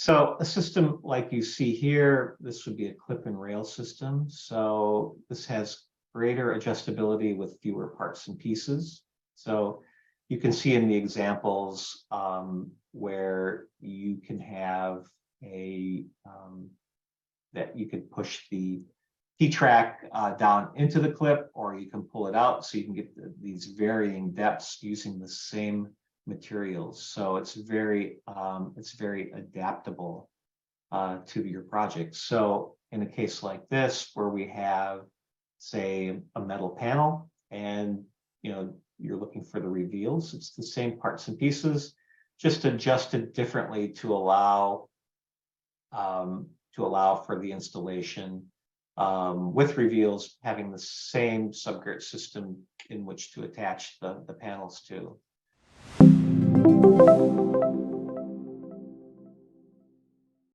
So a system like you see here, this would be a clip and rail system. So this has greater adjustability with fewer parts and pieces. So you can see in the examples where you can have that you could push the T-track down into the clip, or you can pull it out, so you can get these varying depths using the same materials. So it's very adaptable to your project. So in a case like this, where we have, say, a metal panel, and you're looking for the reveals, it's the same parts and pieces, just adjusted differently to allow for the installation with reveals, having the same subgird system in which to attach the panels to.